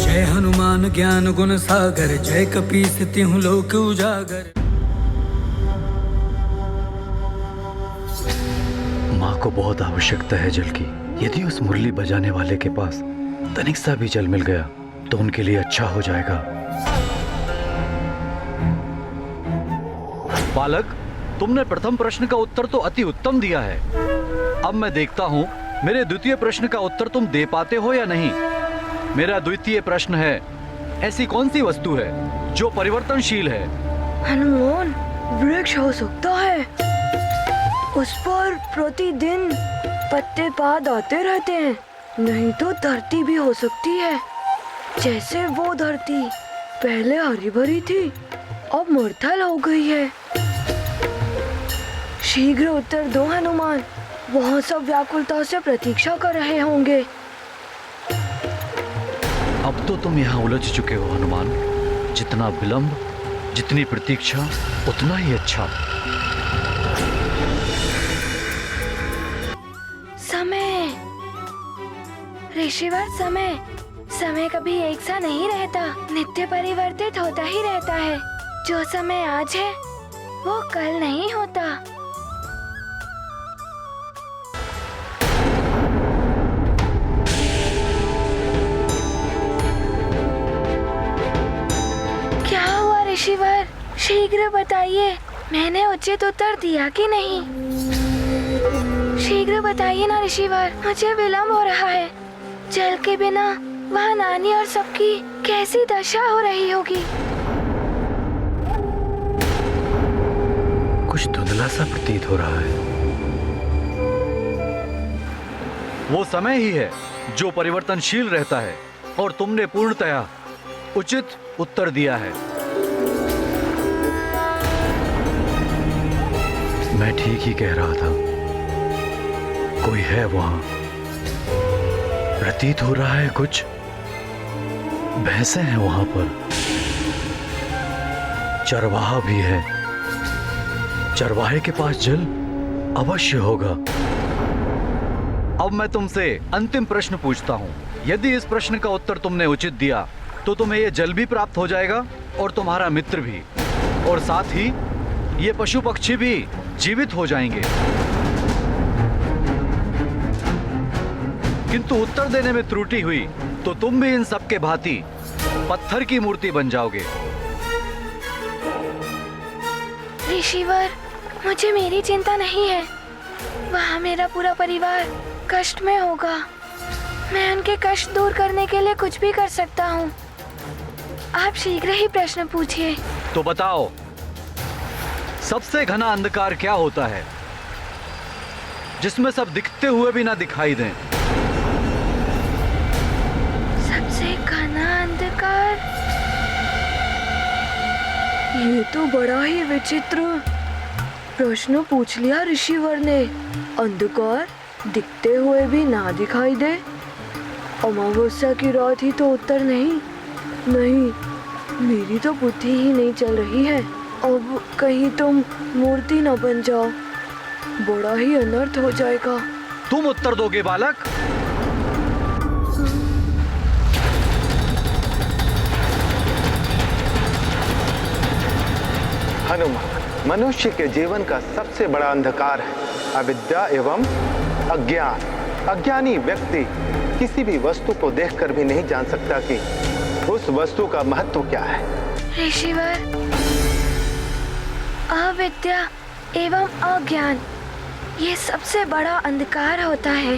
जय हनुमान ज्ञान गुण सागर, जय कपीस तिहुँ लोक उजागर। माँ को बहुत आवश्यकता है जल की। यदि उस मुरली बजाने वाले के पास तनिक सा भी जल मिल गया तो उनके लिए अच्छा हो जाएगा। बालक, तुमने प्रथम प्रश्न का उत्तर तो अति उत्तम दिया है। अब मैं देखता हूँ मेरे द्वितीय प्रश्न का उत्तर तुम दे पाते हो या नहीं। मेरा द्वितीय प्रश्न है, ऐसी कौन सी वस्तु है जो परिवर्तनशील है? हनुमान, वृक्ष हो सकता है। उस पर प्रतिदिन पत्ते पात आते रहते हैं। नहीं तो धरती भी हो सकती है। जैसे वो धरती पहले हरी भरी थी, अब मरुस्थल हो गई है। शीघ्र उत्तर दो हनुमान, वहाँ सब व्याकुलता से प्रतीक्षा कर रहे होंगे। अब तो तुम यहाँ उलझ चुके हो हनुमान। जितना विलंब, जितनी प्रतीक्षा, उतना ही अच्छा। समय, ऋषिवर, समय कभी एक सा नहीं रहता, नित्य परिवर्तित होता ही रहता है। जो समय आज है वो कल नहीं होता। क्या हुआ ऋषिवर, शीघ्र बताइए, मैंने उचित उत्तर दिया कि नहीं? शीघ्र बताइए ना ऋषिवर, मुझे विलंब हो रहा है। जल के बिना वहाँ नानी और सबकी कैसी दशा हो रही होगी। कुछ धुंधला सा प्रतीत हो रहा है। वो समय ही है जो परिवर्तनशील रहता है और तुमने पूर्णतया उचित उत्तर दिया है। मैं ठीक ही कह रहा था। कोई है वहां। प्रतीत हो रहा है कुछ भैंसें हैं वहां पर। चरवाहा भी है। चरवाहे के पास जल अवश्य होगा। अब मैं तुमसे अंतिम प्रश्न पूछता हूं। यदि इस प्रश्न का उत्तर तुमने उचित दिया तो तुम्हें यह जल भी प्राप्त हो जाएगा और तुम्हारा मित्र भी, और साथ ही ये पशु पक्षी भी जीवित हो जाएंगे। किंतु उत्तर देने में त्रुटि हुई तो तुम भी इन सब के भांति पत्थर की मूर्ति बन जाओगे। ऋषिवर, मुझे मेरी चिंता नहीं है। वहाँ मेरा पूरा परिवार कष्ट में होगा। मैं उनके कष्ट दूर करने के लिए कुछ भी कर सकता हूँ। आप शीघ्र ही प्रश्न पूछिए। तो बताओ, सबसे घना अंधकार क्या होता है जिसमें सब दिखते हुए भी ना दिखाई दें? सबसे घना अंधकार? ये तो बड़ा ही विचित्र प्रश्न पूछ लिया ऋषिवर ने। अंधकार दिखते हुए भी ना दिखाई दे? अमावस्या की रात ही तो उत्तर नहीं। नहीं, मेरी तो बुद्धि ही नहीं चल रही है। अब कहीं तुम मूर्ति न बन जाओ, बड़ा ही अनर्थ हो जाएगा। तुम उत्तर दोगे बालक? हनुमान, मनुष्य के जीवन का सबसे बड़ा अंधकार है अविद्या एवं अज्ञान। अज्ञानी व्यक्ति किसी भी वस्तु को देखकर भी नहीं जान सकता कि उस वस्तु का महत्व क्या है। ऋषिवर, अविद्या एवं अज्ञान, ये सबसे बड़ा अंधकार होता है।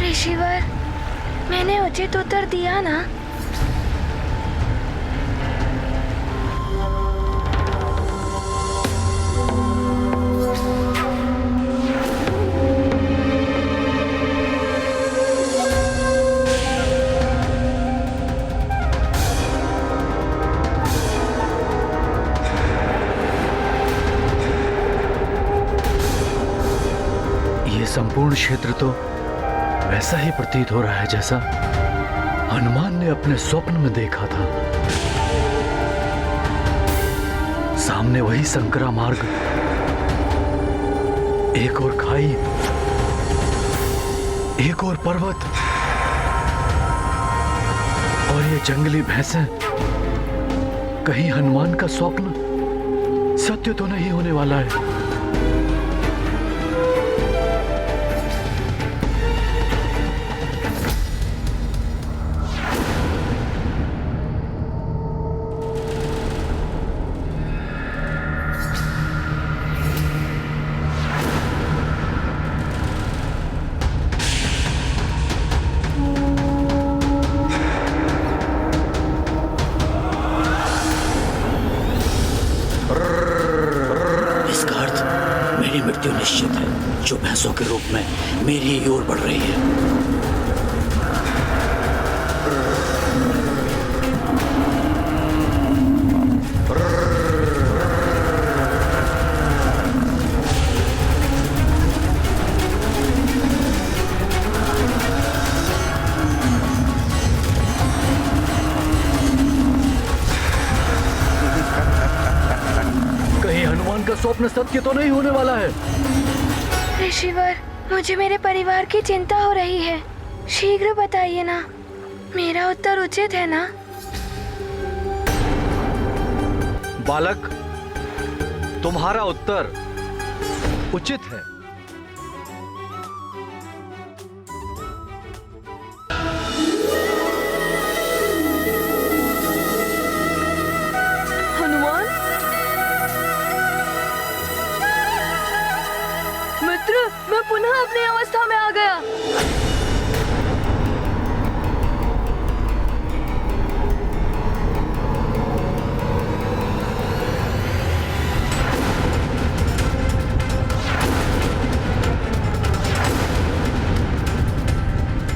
ऋषिवर, मैंने उचित उत्तर दिया ना? ये संपूर्ण क्षेत्र तो वैसा ही प्रतीत हो रहा है जैसा हनुमान ने अपने स्वप्न में देखा था। सामने वही संकरा मार्ग, एक और खाई एक और पर्वत और ये जंगली भैंसें, कहीं हनुमान का स्वप्न सत्य तो नहीं होने वाला है। इसका अर्थ मेरी मृत्यु निश्चित है, जो भैंसों के रूप में मेरी ही ओर बढ़ रही है। कहीं हनुमान का स्वप्न सत्य तो नहीं होने वाला है। ऋषिवर, मुझे मेरे परिवार की चिंता हो रही है। शीघ्र बताइए ना, मेरा उत्तर उचित है ना? बालक, तुम्हारा उत्तर उचित है। हनुमान मित्र, मैं पुनः अपनी अवस्था में आ गया।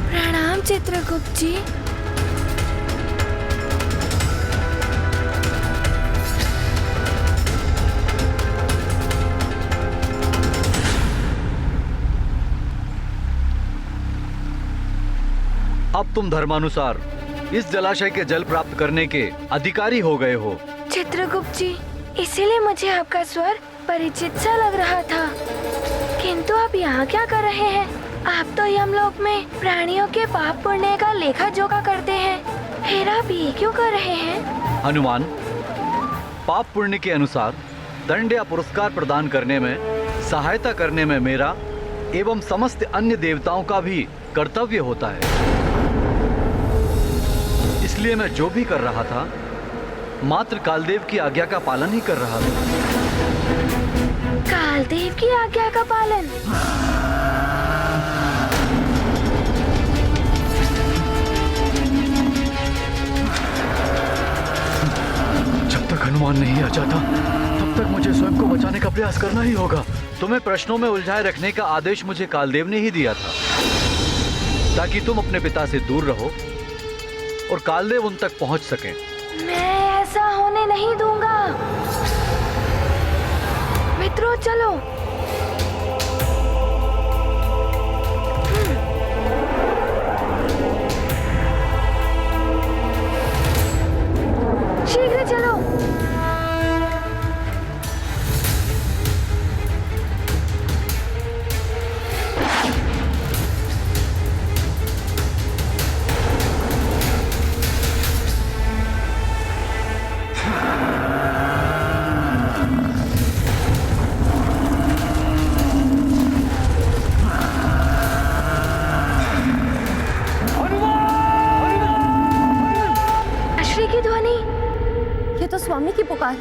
प्रणाम चित्रगुप्त जी। अब तुम धर्मानुसार इस जलाशय के जल प्राप्त करने के अधिकारी हो गए हो। चित्रगुप्त जी, इसीलिए मुझे आपका स्वर परिचित सा लग रहा था। किंतु आप यहाँ क्या कर रहे हैं? आप तो यमलोक में प्राणियों के पाप पुण्य का लेखा जोखा करते हैं, फिर आप ये क्यों कर रहे हैं? हनुमान, पाप पुण्य के अनुसार दंड या पुरस्कार प्रदान करने में, सहायता करने में मेरा एवं समस्त अन्य देवताओं का भी कर्तव्य होता है। इसलिए मैं जो भी कर रहा था, मात्र कालदेव की आज्ञा का पालन ही कर रहा था। कालदेव की आज्ञा का पालन? जब तक हनुमान नहीं आ जाता, तब तक मुझे स्वयं को बचाने का प्रयास करना ही होगा। तुम्हें प्रश्नों में उलझाए रखने का आदेश मुझे कालदेव ने ही दिया था, ताकि तुम अपने पिता से दूर रहो और कालदेव उन तक पहुंच सकें। मैं ऐसा होने नहीं दूंगा। मित्रों, चलो। शीघ्र चलो। श्री की ध्वनि। ये तो स्वामी की पुकार।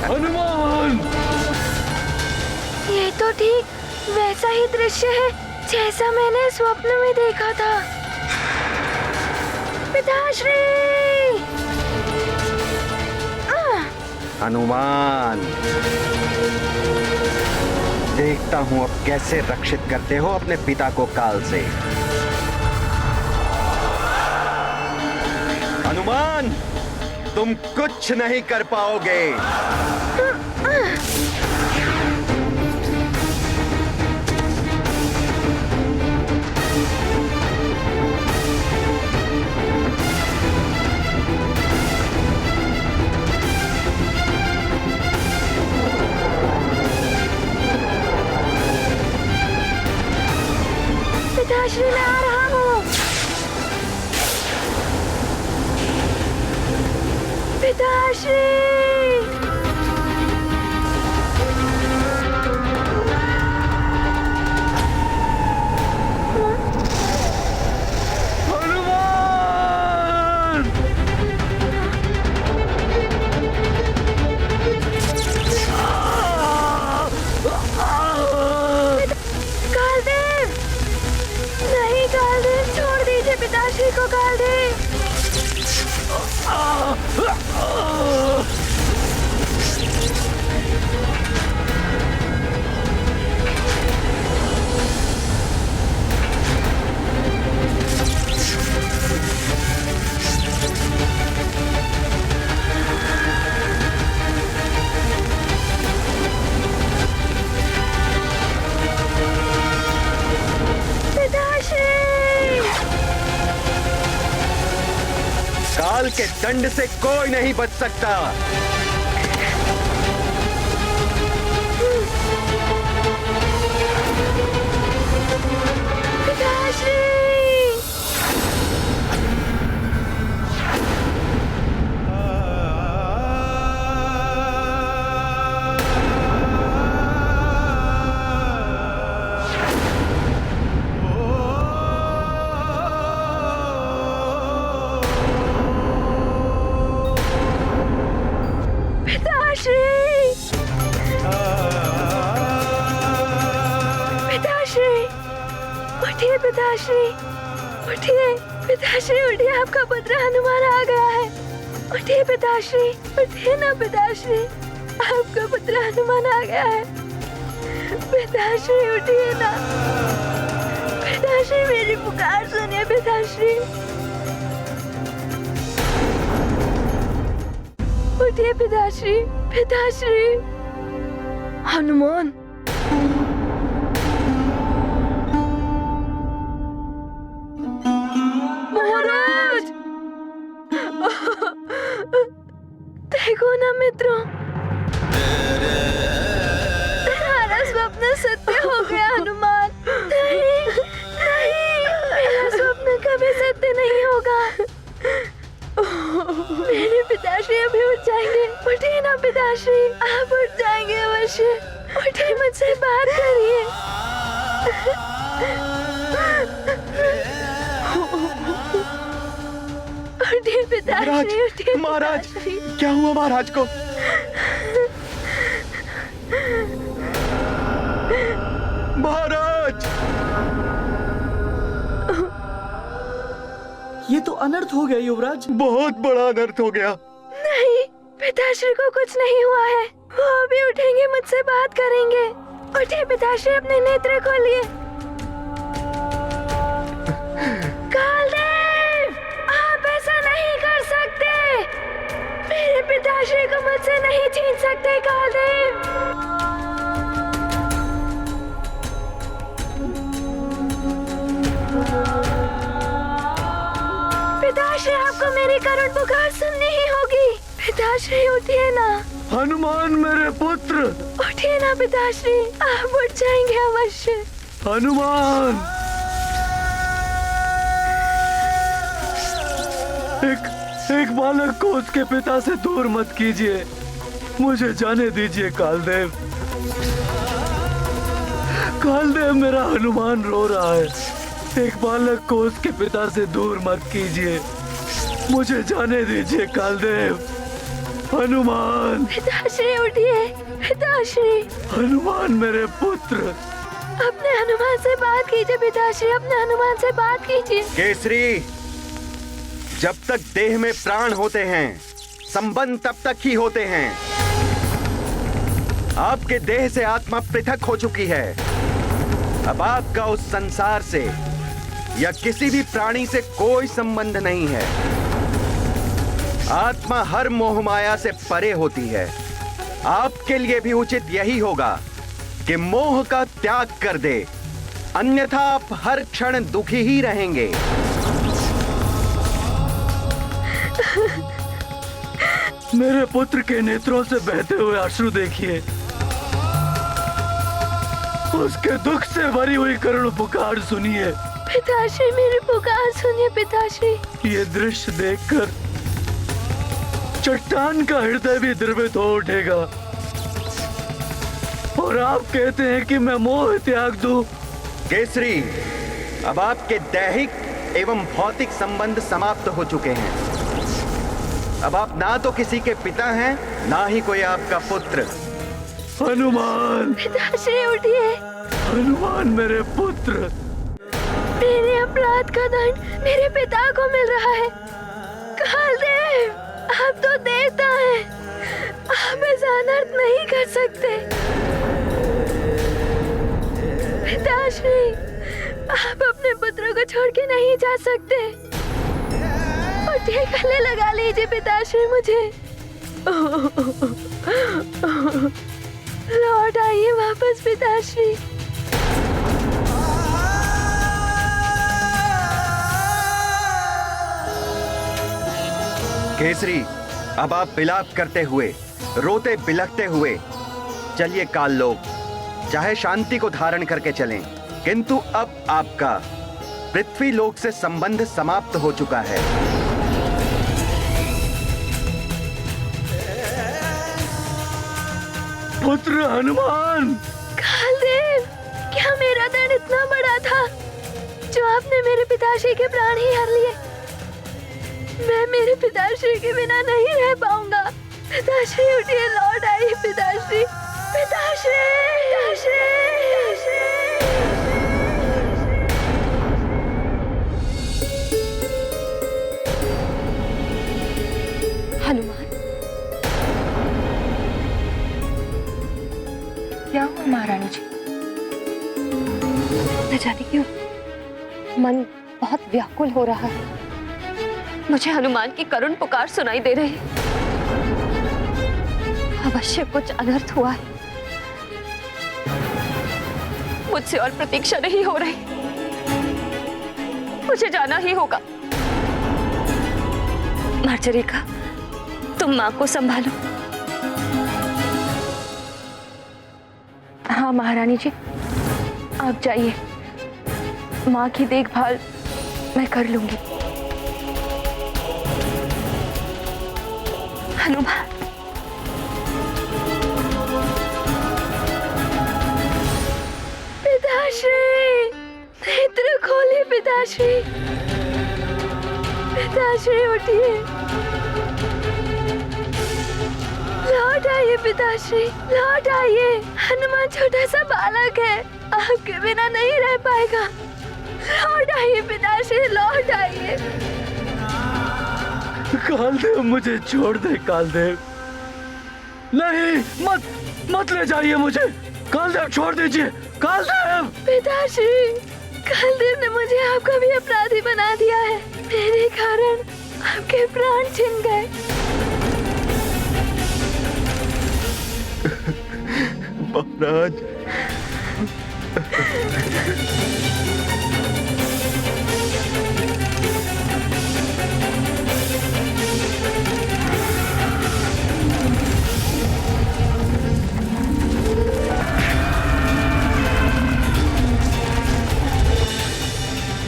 हनुमान! ये तो ठीक वैसा ही दृश्य है जैसा मैंने स्वप्न में देखा था। पिताश्री! हनुमान, देखता हूँ अब कैसे रक्षित करते हो अपने पिता को काल से। हनुमान, तुम कुछ नहीं कर पाओगे। पिताश्री मैं आ रहा हूँ। पिताश्री कालदेव, नहीं कालदेव, छोड़ दीजिए पिताश्री को कालदेव। काल के दंड से कोई नहीं बच सकता। पिताश्री उठिए पिताश्री, उठिए पिताश्री, उठिए, आपका पुत्र हनुमान आ गया है। उठिए पिताश्री, उठिए ना पिताश्री, आपका पुत्र हनुमान आ गया है। पिताश्री उठिए ना, पिताश्री मेरी पुकार सुनिए पिताश्री। उठिए पिताश्री, पिताश्री। हनुमान महाराज, देखो ना मित्रों, तुम्हारा स्वप्न सत्य हो गया हनुमान। नहीं नहीं, मेरा स्वप्न कभी सत्य नहीं होगा। मेरे पिताश्री अभी उठ जाएंगे। उठिए ना पिताश्री, आप उठ जाएंगे अवश्य। उठिए, मुझसे बात करिए। उठिए पिताश्री, उठिए महाराज, पिताश्री। क्या हुआ महाराज को? महाराज, ये तो अनर्थ हो गया युवराज। बहुत बड़ा अनर्थ हो गया। नहीं, पिताश्री को कुछ नहीं हुआ है। वो अभी उठेंगे, मुझसे बात करेंगे। उठिए पिताश्री, अपने नेत्र खोलिए। कालदेव, आप ऐसा नहीं कर सकते। मेरे पिताश्री को मुझसे नहीं छीन सकते कालदेव। पिताश्री, आपको मेरी करुण पुकार सुननी ही होगी। पिताश्री उठिए ना। हनुमान मेरे पुत्र, उठिए ना पिताश्री, आप उठ जाएंगे अवश्य। हनुमान। एक बालक को उसके पिता से दूर मत कीजिए। मुझे जाने दीजिए कालदेव। कालदेव, मेरा हनुमान रो रहा है। एक बालक को उसके पिता से दूर मत कीजिए। मुझे जाने दीजिए कालदेव। हनुमान। पिताश्री उठिए, पिताश्री। हनुमान मेरे पुत्र। अपने हनुमान से बात कीजिए पिताश्री, अपने हनुमान से बात कीजिए। केसरी, जब तक देह में प्राण होते हैं, संबंध तब तक ही होते हैं। आपके देह से आत्मा पृथक हो चुकी है। अब आपका उस संसार से या किसी भी प्राणी से कोई संबंध नहीं है। आत्मा हर मोह माया से परे होती है। आपके लिए भी उचित यही होगा कि मोह का त्याग कर दे, अन्यथा आप हर क्षण दुखी ही रहेंगे। मेरे पुत्र के नेत्रों से बहते हुए अश्रु देखिए। उसके दुख से भरी हुई करुण पुकार सुनिए। पिताश्री मेरी पुकार सुनिए पिताश्री। ये दृश्य देखकर चट्टान का हृदय भी द्रवित हो उठेगा। और आप कहते हैं कि मैं मोह त्याग दूं। केसरी, अब आपके दैहिक एवं भौतिक संबंध समाप्त हो चुके हैं। अब आप ना तो किसी के पिता हैं, ना ही कोई आपका पुत्र। हनुमान, पिताश्री उठिए। हनुमान मेरे पुत्र। मेरे अपराध का दंड मेरे पिता को मिल रहा है। कालदेव, आप तो देवता हैं, आप ऐसा अनर्थ नहीं कर सकते। पिताश्री, आप अपने पुत्र को छोड़ के नहीं जा सकते। उठिए, गले लगा लीजिए पिताश्री मुझे। लौट आइए वापस पिताश्री। केसरी, अब आप विलाप करते हुए, रोते बिलखते हुए चलिए काल लोक। चाहे शांति को धारण करके चलें, किंतु अब आपका पृथ्वी लोक से संबंध समाप्त हो चुका है। पुत्र हनुमान। कालदेव, क्या मेरा दंड इतना बड़ा था जो आपने मेरे पिताश्री के प्राण ही हर लिए? मैं मेरे पिताश्री के बिना नहीं रह पाऊंगा। पिताश्री उठिए, लौट आइए पिताश्री। पिताश्री, पिताश्री, हनुमान, क्या हुआ महारानी जी? न जाने क्यों मन बहुत व्याकुल हो रहा है। मुझे हनुमान की करुण पुकार सुनाई दे रही है। अवश्य कुछ अनर्थ हुआ है। मुझसे और प्रतीक्षा नहीं हो रही। मुझे जाना ही होगा। मार्जरिका, तुम माँ को संभालो। हाँ महारानी जी, आप जाइए। माँ की देखभाल मैं कर लूंगी। हनुमान, पिताश्री, नेत्र खोलिए पिताश्री। पिताश्री उठिए, लौट आइए पिताश्री, लौट आइए। हनुमान छोटा सा बालक है, आपके बिना नहीं रह पाएगा। लौट आइए पिताश्री, लौट आइए। कालदेव, मुझे छोड़ दे कालदेव। नहीं, मत ले जाइए मुझे। कालदेव, छोड़ दीजिए कालदेव। पिताश्री, कालदेव ने मुझे आपका भी अपराधी बना दिया है। मेरे कारण आपके प्राण छिन गए। महाराज,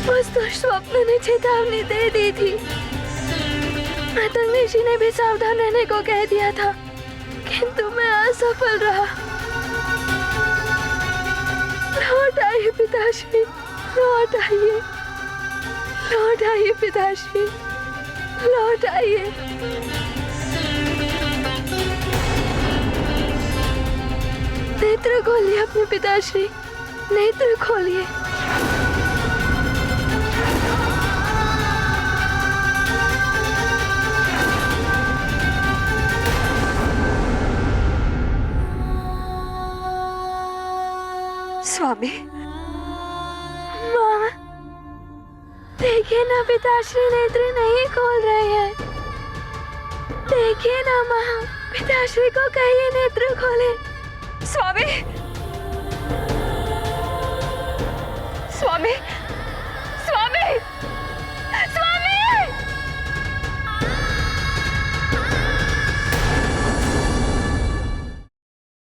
उस दुष्स्वप्न ने चेतावनी दे दी थी। पतंग ऋषि ने भी सावधान रहने को कह दिया था, किंतु मैं असफल रहा। लौट आइए पिताश्री, लौट आइए, लौट आइए पिताश्री, लौट आइए। नेत्र खोलिए अपने पिताश्री, नेत्र खोलिए। स्वामी, माँ, देखिए ना पिताश्री नेत्र नहीं खोल रहे हैं। देखिए ना माँ, पिताश्री को कहिए नेत्र खोले। स्वामी, स्वामी,